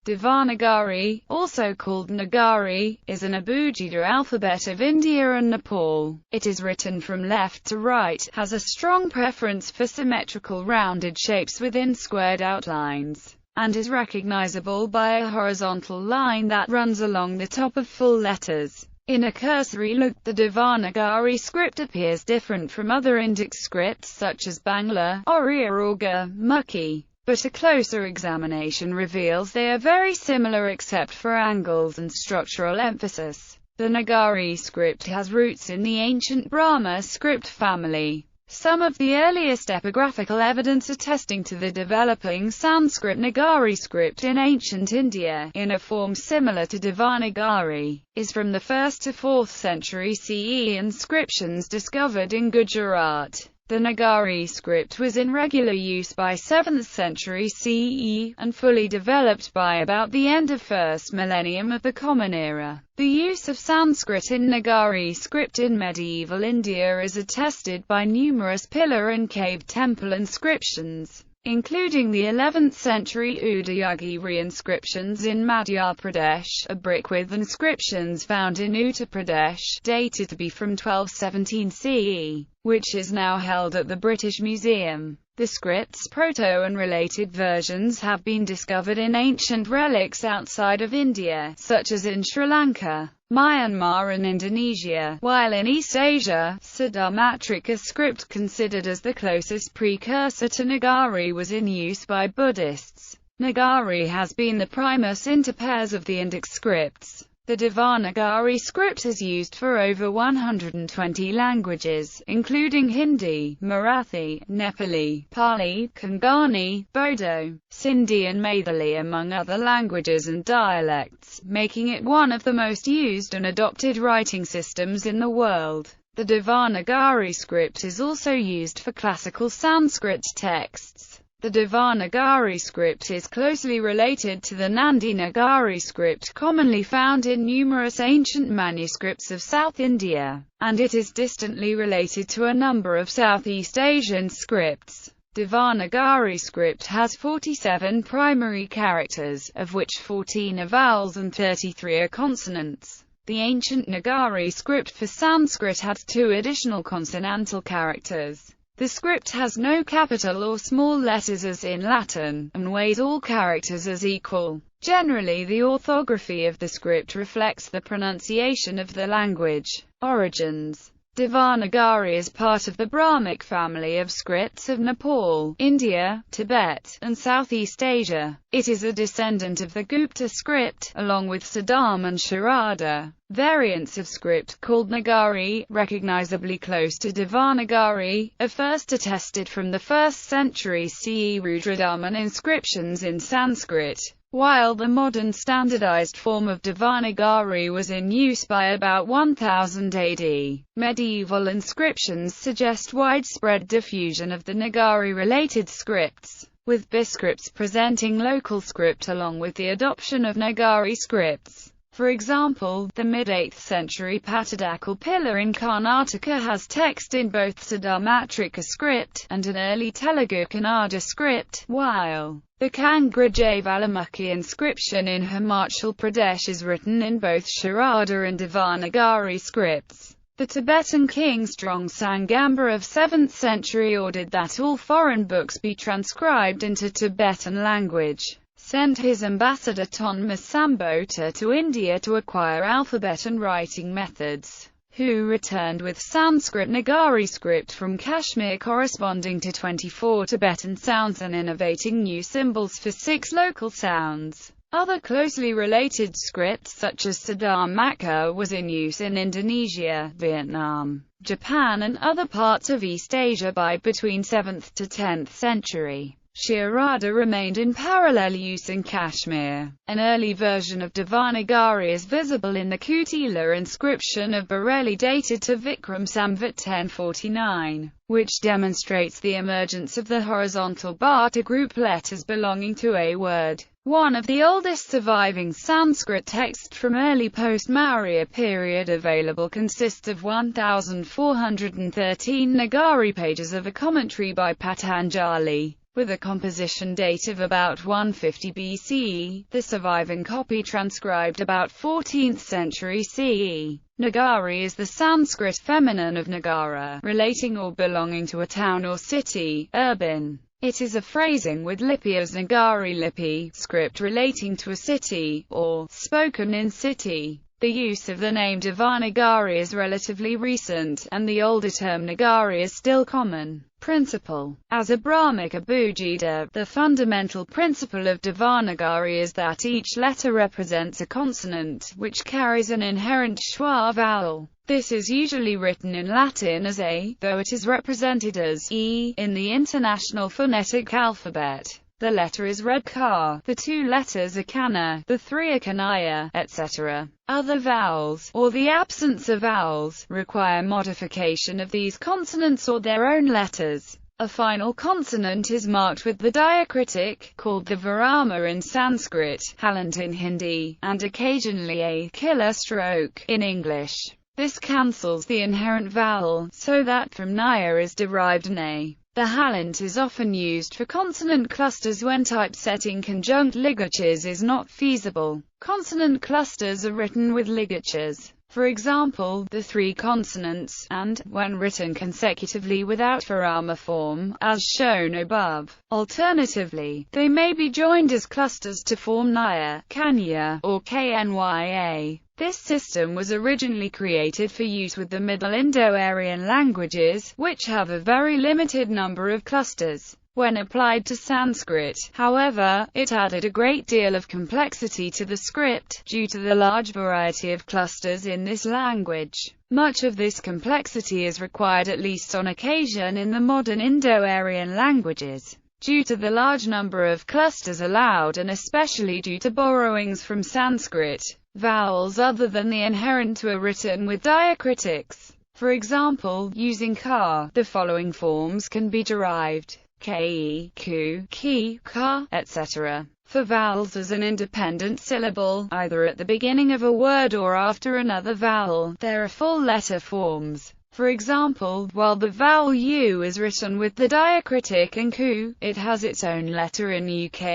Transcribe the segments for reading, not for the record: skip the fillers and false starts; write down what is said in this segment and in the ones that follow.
Devanagari, also called Nagari, is an abugida alphabet of India and Nepal. It is written from left to right, has a strong preference for symmetrical rounded shapes within squared outlines, and is recognizable by a horizontal line that runs along the top of full letters. In a cursory look, the Devanagari script appears different from other Indic scripts such as Bangla, Oriya or Gurmukhi. But a closer examination reveals they are very similar except for angles and structural emphasis. The Nagari script has roots in the ancient Brahma script family. Some of the earliest epigraphical evidence attesting to the developing Sanskrit Nagari script in ancient India, in a form similar to Devanagari, is from the 1st to 4th century CE inscriptions discovered in Gujarat. The Nagari script was in regular use by 7th century CE, and fully developed by about the end of first millennium of the Common Era. The use of Sanskrit in Nagari script in medieval India is attested by numerous pillar and cave temple inscriptions, including the 11th century Udayagiri inscriptions in Madhya Pradesh, a brick with inscriptions found in Uttar Pradesh, dated to be from 1217 CE, which is now held at the British Museum. The script's proto and related versions have been discovered in ancient relics outside of India, such as in Sri Lanka, Myanmar and Indonesia, while in East Asia, Siddhamatrika script, considered as the closest precursor to Nagari, was in use by Buddhists. Nagari has been the primus inter pares of the Indic scripts. The Devanagari script is used for over 120 languages, including Hindi, Marathi, Nepali, Pali, Konkani, Bodo, Sindhi and Maithili among other languages and dialects, making it one of the most used and adopted writing systems in the world. The Devanagari script is also used for classical Sanskrit texts. The Devanagari script is closely related to the Nandi Nagari script commonly found in numerous ancient manuscripts of South India, and it is distantly related to a number of Southeast Asian scripts. Devanagari script has 47 primary characters, of which 14 are vowels and 33 are consonants. The ancient Nagari script for Sanskrit had 2 additional consonantal characters. The script has no capital or small letters as in Latin, and weighs all characters as equal. Generally, the orthography of the script reflects the pronunciation of the language. Origins. Devanagari is part of the Brahmic family of scripts of Nepal, India, Tibet, and Southeast Asia. It is a descendant of the Gupta script, along with Siddham and Sharada. Variants of script called Nagari, recognizably close to Devanagari, are first attested from the 1st century CE Rudradaman inscriptions in Sanskrit, while the modern standardized form of Devanagari was in use by about 1000 AD. Medieval inscriptions suggest widespread diffusion of the Nagari-related scripts, with biscripts presenting local script along with the adoption of Nagari scripts. For example, the mid-8th century Patadakal pillar in Karnataka has text in both Siddhamatrika script, and an early Telugu Kannada script, while the Kangra Jaivalamukhi inscription in Himachal Pradesh is written in both Sharada and Devanagari scripts. The Tibetan king Strong Sangamba of 7th century ordered that all foreign books be transcribed into Tibetan language, sent his ambassador Tonmas Sambota to India to acquire alphabet and writing methods, who returned with Sanskrit Nagari script from Kashmir corresponding to 24 Tibetan sounds and innovating new symbols for 6 local sounds. Other closely related scripts such as Siddhamatrika was in use in Indonesia, Vietnam, Japan and other parts of East Asia by between 7th to 10th century. Sharada remained in parallel use in Kashmir. An early version of Devanagari is visible in the Kutila inscription of Bareilly dated to Vikram Samvat 1049, which demonstrates the emergence of the horizontal Bharta group letters belonging to a word. One of the oldest surviving Sanskrit texts from early post-Maurya period available consists of 1413 Nagari pages of a commentary by Patanjali. With a composition date of about 150 BCE, the surviving copy transcribed about 14th century CE. Nagari is the Sanskrit feminine of Nagara, relating or belonging to a town or city, urban. It is a phrasing with lipi as Nagari lipi, script relating to a city, or spoken in city. The use of the name Devanagari is relatively recent, and the older term Nagari is still common. Principle. As a Brahmic abugida, the fundamental principle of Devanagari is that each letter represents a consonant, which carries an inherent Schwa vowel. This is usually written in Latin as A, though it is represented as E in the International Phonetic Alphabet. The letter is read ka, the two letters are kana, the three are kanaya, etc. Other vowels, or the absence of vowels, require modification of these consonants or their own letters. A final consonant is marked with the diacritic, called the virama in Sanskrit, halant in Hindi, and occasionally a killer stroke in English. This cancels the inherent vowel, so that from naya is derived na. The halant is often used for consonant clusters when typesetting conjunct ligatures is not feasible. Consonant clusters are written with ligatures. For example, the three consonants, and, when written consecutively without virama form, as shown above. Alternatively, they may be joined as clusters to form naya, kanya, or knya. This system was originally created for use with the Middle Indo-Aryan languages, which have a very limited number of clusters. When applied to Sanskrit, however, it added a great deal of complexity to the script, due to the large variety of clusters in this language. Much of this complexity is required at least on occasion in the modern Indo-Aryan languages. Due to the large number of clusters allowed and especially due to borrowings from Sanskrit, vowels other than the inherent were written with diacritics. For example, using ka, the following forms can be derived: ke, ku, ki, ka, etc. For vowels as an independent syllable, either at the beginning of a word or after another vowel, there are full letter forms. For example, while the vowel u is written with the diacritic and ku, it has its own letter in uka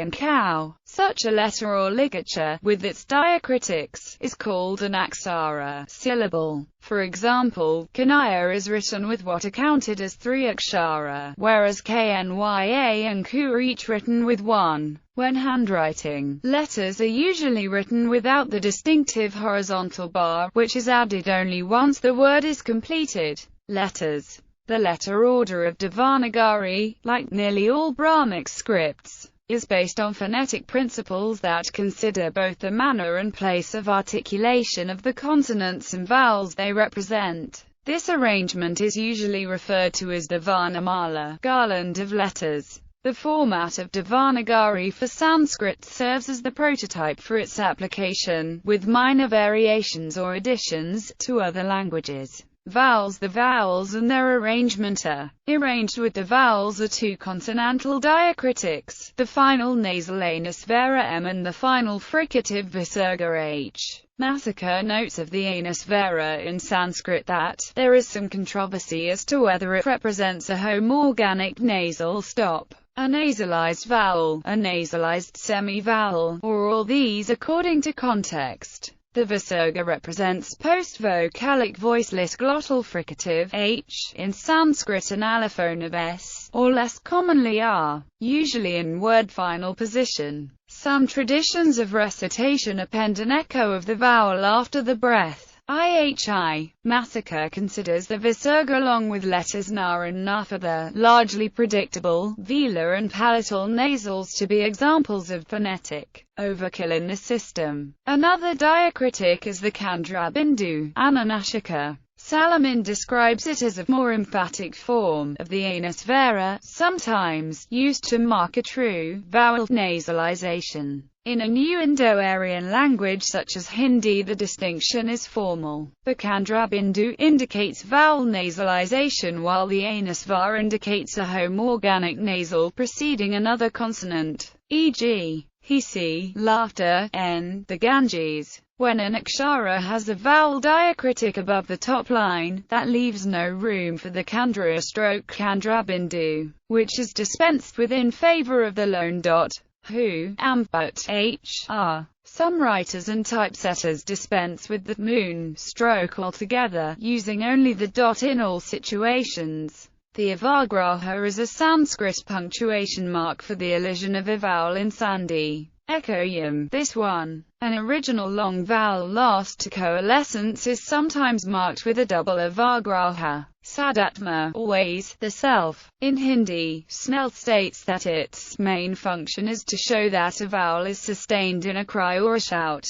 and cow. Such a letter or ligature, with its diacritics, is called an aksara syllable. For example, kanaya is written with what are counted as 3 akshara, whereas knya and ku are each written with 1. When handwriting, letters are usually written without the distinctive horizontal bar, which is added only once the word is completed. Letters. The letter order of Devanagari, like nearly all Brahmic scripts, is based on phonetic principles that consider both the manner and place of articulation of the consonants and vowels they represent. This arrangement is usually referred to as the Varnamala, garland of letters. The format of Devanagari for Sanskrit serves as the prototype for its application, with minor variations or additions, to other languages. Vowels. The vowels and their arrangement are arranged with the vowels are two consonantal diacritics, the final nasal anus vera m and the final fricative visarga h. Massacre notes of the anus vera in Sanskrit that there is some controversy as to whether it represents a homorganic nasal stop, a nasalized vowel, a nasalized semi-vowel, or all these according to context. The visarga represents post-vocalic voiceless glottal fricative h in Sanskrit and allophone of s, or less commonly r, usually in word final position. Some traditions of recitation append an echo of the vowel after the breath. IHI. Massacre considers the visarga along with letters na and na for the largely predictable velar and palatal nasals to be examples of phonetic overkill in the system. Another diacritic is the Kandra Bindu, Anunashika. Salamin describes it as a more emphatic form of the anus vera, sometimes used to mark a true vowel nasalization. In a new Indo-Aryan language such as Hindi, the distinction is formal. The Kandra Bindu indicates vowel nasalization while the anus var indicates a homorganic nasal preceding another consonant, e.g., hisi, laughter, n, the Ganges. When an akshara has a vowel diacritic above the top line, that leaves no room for the kandra stroke kandra bindu, which is dispensed with in favor of the lone dot, hu, but, h, r. Some writers and typesetters dispense with the moon stroke altogether, using only the dot in all situations. The avagraha is a Sanskrit punctuation mark for the elision of a vowel in sandhi. Ekoyam, this one. An original long vowel lost to coalescence is sometimes marked with a double avagraha. Sadatma, always, the self. In Hindi, Snell states that its main function is to show that a vowel is sustained in a cry or a shout,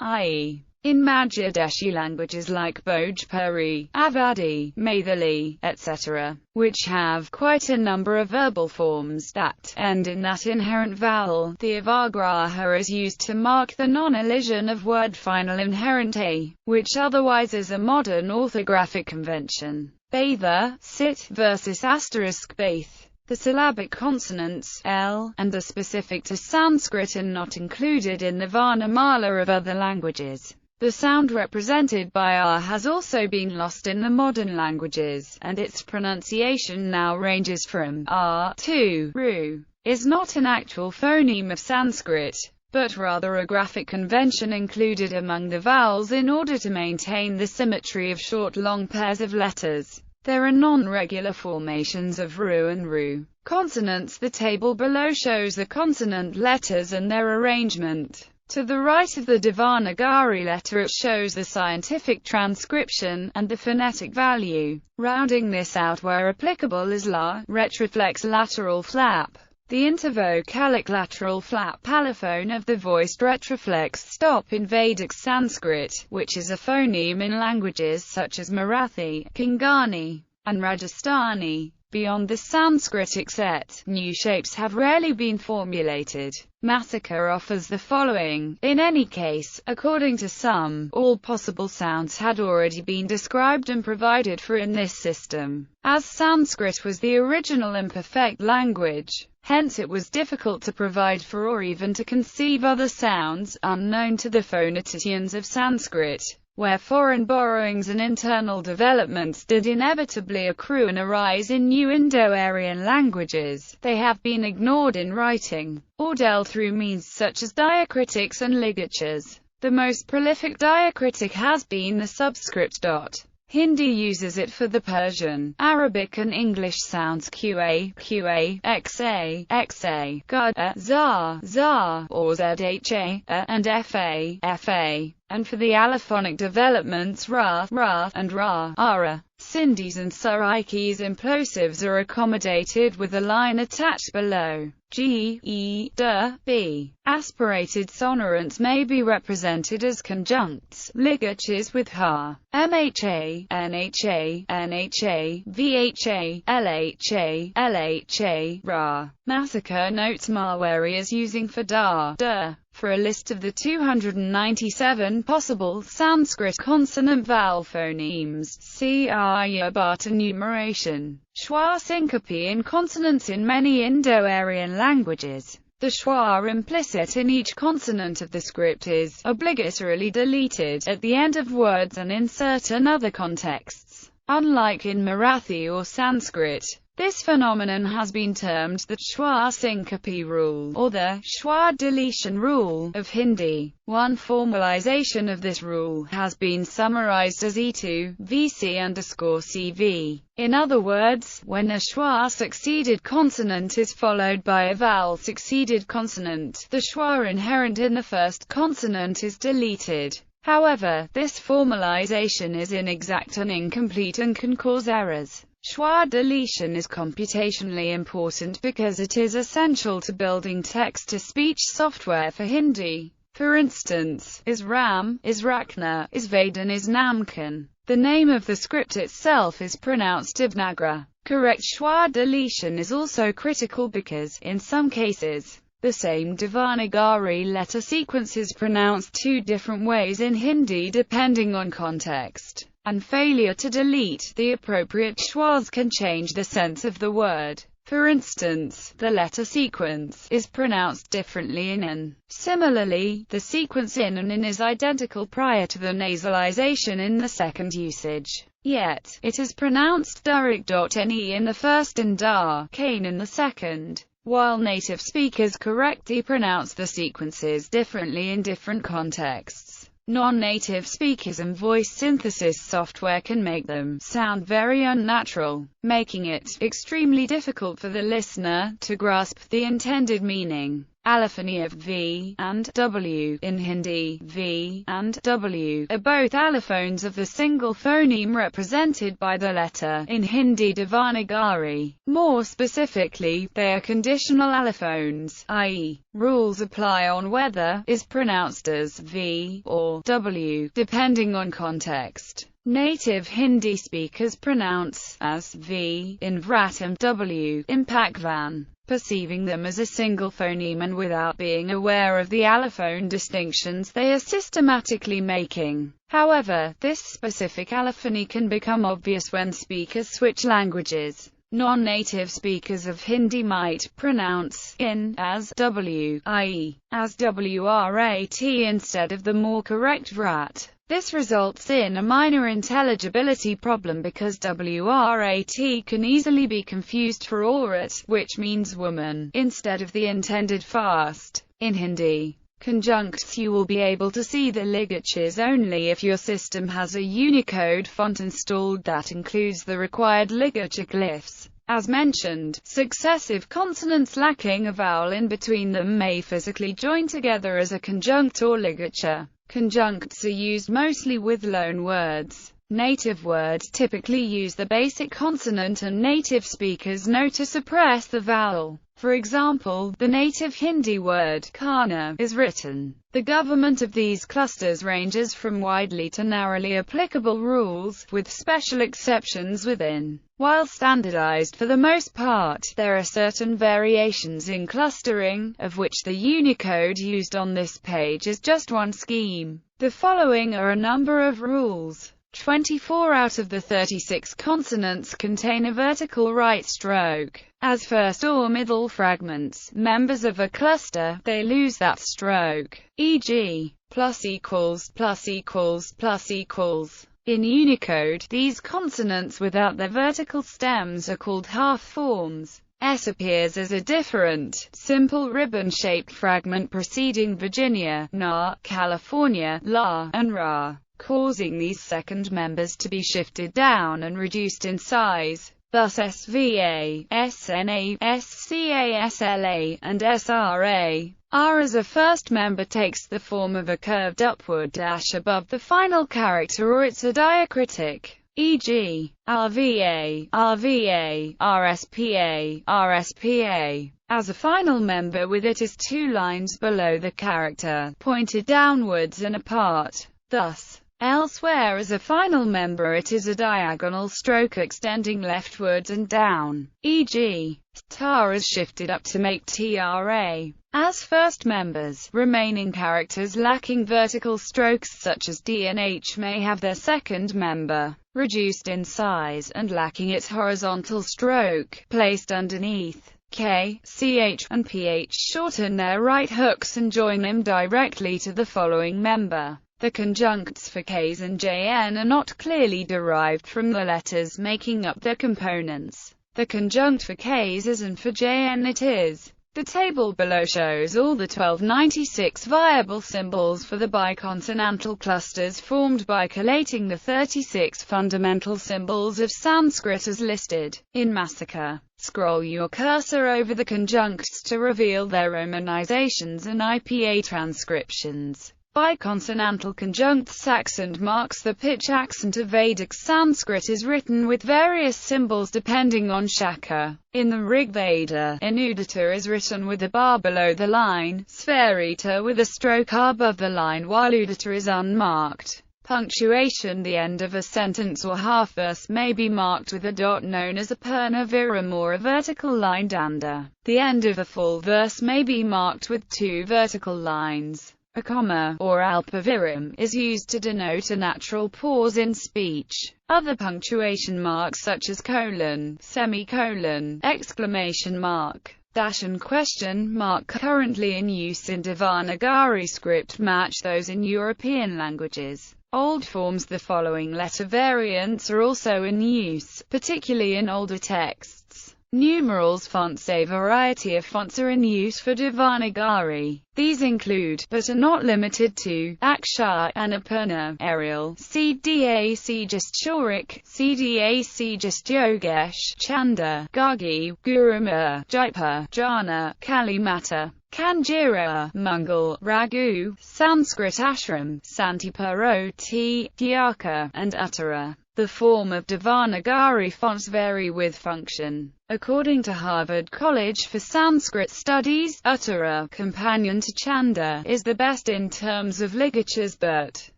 i.e., in Madhyadeshi languages like Bhojpuri, Awadhi, Maithili, etc., which have quite a number of verbal forms that end in that inherent vowel, the avagraha is used to mark the non-elision of word final inherent a, which otherwise is a modern orthographic convention. Batha, sit, versus asterisk bath. The syllabic consonants, l, and are specific to Sanskrit and not included in the Varnamala of other languages. The sound represented by r has also been lost in the modern languages, and its pronunciation now ranges from r to ru. Is not an actual phoneme of Sanskrit, but rather a graphic convention included among the vowels in order to maintain the symmetry of short long pairs of letters. There are non-regular formations of ru and ru consonants. The table below shows the consonant letters and their arrangement. To the right of the Devanagari letter it shows the scientific transcription, and the phonetic value. Rounding this out where applicable is la, retroflex lateral flap. The intervocalic lateral flap allophone of the voiced retroflex stop in Vedic Sanskrit, which is a phoneme in languages such as Marathi, Konkani, and Rajasthani. Beyond the Sanskritic set, new shapes have rarely been formulated. Massacre offers the following. In any case, according to some, all possible sounds had already been described and provided for in this system. As Sanskrit was the original imperfect language, hence it was difficult to provide for or even to conceive other sounds, unknown to the phoneticians of Sanskrit. Where foreign borrowings and internal developments did inevitably accrue and arise in new Indo-Aryan languages, they have been ignored in writing, or dealt through means such as diacritics and ligatures. The most prolific diacritic has been the subscript dot. Hindi uses it for the Persian, Arabic and English sounds qa, qa, xa, xa, gud, za, za, or zha, and fa, fa, and for the allophonic developments ra, ra, and ra, ara. Sindhis and Saraikis implosives are accommodated with a line attached below. G, E, D, B. Aspirated sonorants may be represented as conjuncts, ligatures with ha, MHA, NHA, NHA, VHA, LHA, LHA, Ra. Massacre notes Marwari as using for da, da. For a list of the 297 possible Sanskrit consonant vowel phonemes, see Aryabhata enumeration. Schwa syncope in consonants in many Indo-Aryan languages. The schwa are implicit in each consonant of the script is obligatorily deleted at the end of words and in certain other contexts. Unlike in Marathi or Sanskrit, this phenomenon has been termed the Schwa syncope rule, or the Schwa deletion rule, of Hindi. One formalization of this rule has been summarized as E2, VC_CV. In other words, when a Schwa succeeded consonant is followed by a vowel succeeded consonant, the Schwa inherent in the first consonant is deleted. However, this formalization is inexact and incomplete and can cause errors. Schwa deletion is computationally important because it is essential to building text-to-speech software for Hindi. For instance, is Ram, is Rakna, is Vadan, is Namkan. The name of the script itself is pronounced Devanagari. Correct Schwa deletion is also critical because, in some cases, the same Devanagari letter sequence is pronounced two different ways in Hindi depending on context, and failure to delete the appropriate schwas can change the sense of the word. For instance, the letter sequence is pronounced differently in an. Similarly, the sequence in and in is identical prior to the nasalization in the second usage. Yet, it is pronounced direct.ne in the first and da-kane in the second. While native speakers correctly pronounce the sequences differently in different contexts, non-native speakers and voice synthesis software can make them sound very unnatural, making it extremely difficult for the listener to grasp the intended meaning. Allophony of V and W. In Hindi, V and W are both allophones of the single phoneme represented by the letter, in Hindi Devanagari. More specifically, they are conditional allophones, i.e., rules apply on whether is pronounced as V or W, depending on context. Native Hindi speakers pronounce as V in Vrat and W in Pakvan, perceiving them as a single phoneme and without being aware of the allophone distinctions they are systematically making. However, this specific allophony can become obvious when speakers switch languages. Non-native speakers of Hindi might pronounce in as W, i.e., as WRAT instead of the more correct Vrat. This results in a minor intelligibility problem because WRAT can easily be confused for aurat, which means woman, instead of the intended fast. In Hindi conjuncts, you will be able to see the ligatures only if your system has a Unicode font installed that includes the required ligature glyphs. As mentioned, successive consonants lacking a vowel in between them may physically join together as a conjunct or ligature. Conjuncts are used mostly with loan words. Native words typically use the basic consonant and native speakers know to suppress the vowel. For example, the native Hindi word khana is written. The government of these clusters ranges from widely to narrowly applicable rules, with special exceptions within. While standardized for the most part, there are certain variations in clustering, of which the Unicode used on this page is just one scheme. The following are a number of rules. 24 out of the 36 consonants contain a vertical right stroke. As first or middle fragments, members of a cluster, they lose that stroke. E.g., plus equals, plus equals, plus equals. In Unicode, these consonants without their vertical stems are called half forms. S appears as a different, simple ribbon-shaped fragment preceding Virginia, Na, California, La, and Ra, causing these second members to be shifted down and reduced in size. Thus SVA, SNA, SCA, SLA, and SRA. R as a first member takes the form of a curved upward dash above the final character, or it's a diacritic. E.g., RVA, RVA, RSPA, RSPA. As a final member with it is 2 lines below the character, pointed downwards and apart. Thus, elsewhere as a final member it is a diagonal stroke extending leftwards and down. E.g., TAR is shifted up to make TRA. As first members, remaining characters lacking vertical strokes such as D and H may have their second member reduced in size, and lacking its horizontal stroke placed underneath. K, CH, and PH shorten their right hooks and join them directly to the following member. The conjuncts for Ks and Jn are not clearly derived from the letters making up their components. The conjunct for Ks is and for Jn it is. The table below shows all the 1296 viable symbols for the biconsonantal clusters formed by collating the 36 fundamental symbols of Sanskrit as listed in Massacre. Scroll your cursor over the conjuncts to reveal their romanizations and IPA transcriptions. Biconsonantal conjuncts accent marks the pitch accent of Vedic Sanskrit is written with various symbols depending on Shaka. In the Rig Veda, Anudata is written with a bar below the line, Sverita with a stroke above the line, while Udata is unmarked. Punctuation. The end of a sentence or half-verse may be marked with a dot known as a purnaviram or a vertical line danda. The end of a full verse may be marked with 2 vertical lines. A comma, or alpaviram, is used to denote a natural pause in speech. Other punctuation marks such as colon, semicolon, exclamation mark, dash and question mark currently in use in Devanagari script match those in European languages. Old forms. The following letter variants are also in use, particularly in older texts. Numerals fonts. A variety of fonts are in use for Devanagari. These include, but are not limited to, Akshar, Annapurna, Arial, CDAC Justaurik, CDAC Justyogesh, Chanda, Gargi, Gurumur, Jaipa, Jana, Kalimata, Kanjira, Mungal, Raghu, Sanskrit Ashram, Santiparoti, Gyaka, and Uttara. The form of Devanagari fonts vary with function. According to Harvard College for Sanskrit Studies, Uttara, companion to Chanda, is the best in terms of ligatures, but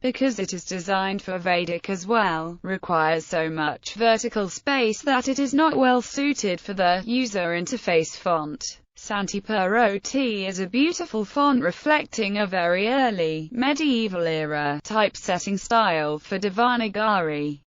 because it is designed for Vedic as well, requires so much vertical space that it is not well suited for the user interface font. Santiparoti is a beautiful font reflecting a very early, medieval-era, typesetting style for Devanagari.